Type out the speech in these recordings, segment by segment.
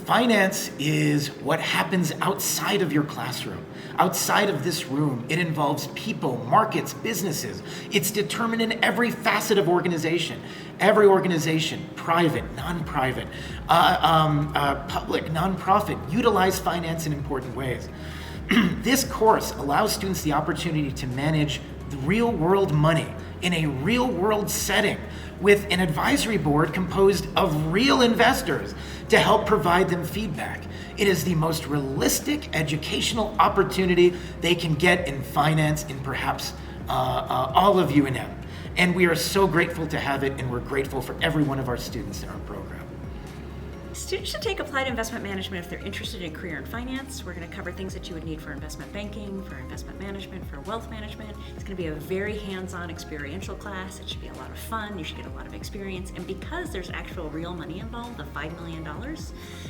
Finance is what happens outside of your classroom, outside of this room. It involves people, markets, businesses. It's determined in every facet of organization. Every organization, private, non-private, public, non-profit, utilize finance in important ways. This course allows students the opportunity to manage the real-world money in a real-world setting with an advisory board composed of real investors to help provide them feedback. It is the most realistic educational opportunity they can get in finance in perhaps all of UNM. And we are so grateful to have it, and we're grateful for every one of our students in our program. Students should take applied investment management if they're interested in a career in finance. We're going to cover things that you would need for investment banking, for investment management, for wealth management. It's going to be a very hands-on experiential class. It should be a lot of fun. You should get a lot of experience. And because there's actual real money involved, the $5 million,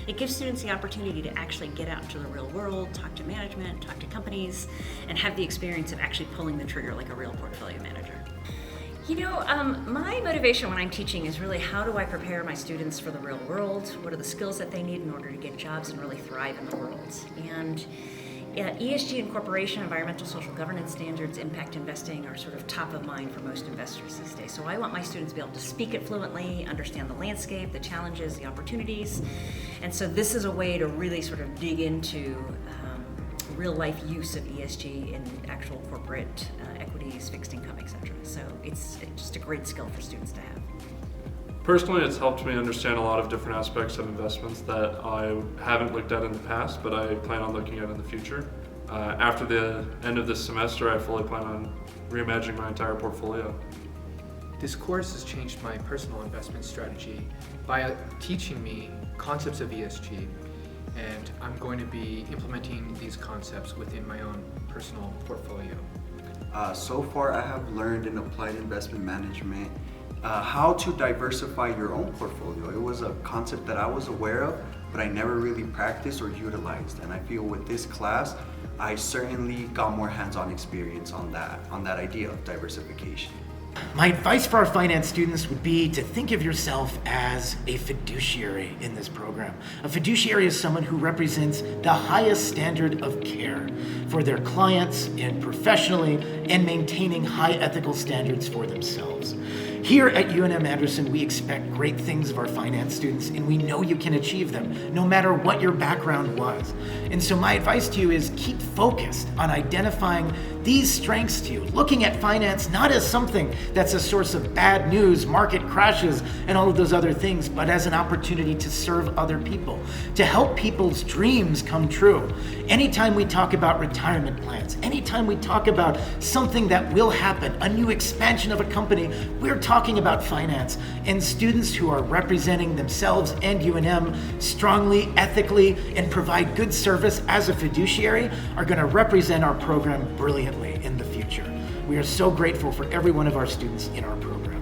it gives students the opportunity to actually get out into the real world, talk to management, talk to companies, and have the experience of actually pulling the trigger like a real portfolio manager. You know, my motivation when I'm teaching is really how do I prepare my students for the real world? What are the skills that they need in order to get jobs and really thrive in the world? And ESG incorporation, environmental social governance standards, impact investing are sort of top of mind for most investors these days. So I want my students to be able to speak it fluently, understand the landscape, the challenges, the opportunities. And so this is a way to really sort of dig into real life use of ESG in actual corporate equities, fixed income, etc. So it's just a great skill for students to have. Personally, it's helped me understand a lot of different aspects of investments that I haven't looked at in the past, but I plan on looking at in the future. After the end of this semester, I fully plan on reimagining my entire portfolio. This course has changed my personal investment strategy by teaching me concepts of ESG, and I'm going to be implementing these concepts within my own personal portfolio. So far, I have learned in applied investment management how to diversify your own portfolio. It was a concept that I was aware of, but I never really practiced or utilized. And I feel with this class, I certainly got more hands-on experience on that idea of diversification. My advice for our finance students would be to think of yourself as a fiduciary in this program. A fiduciary is someone who represents the highest standard of care for their clients and professionally, and maintaining high ethical standards for themselves. Here at UNM Anderson, we expect great things of our finance students, and we know you can achieve them, no matter what your background was. And so my advice to you is keep focused on identifying these strengths to you, looking at finance not as something that's a source of bad news, market crashes, and all of those other things, but as an opportunity to serve other people, to help people's dreams come true. Anytime we talk about retirement plans, anytime we talk about something that will happen, a new expansion of a company, we're talking about finance. And students who are representing themselves and UNM strongly, ethically, and provide good service as a fiduciary are going to represent our program brilliantly in the future. We are so grateful for every one of our students in our program.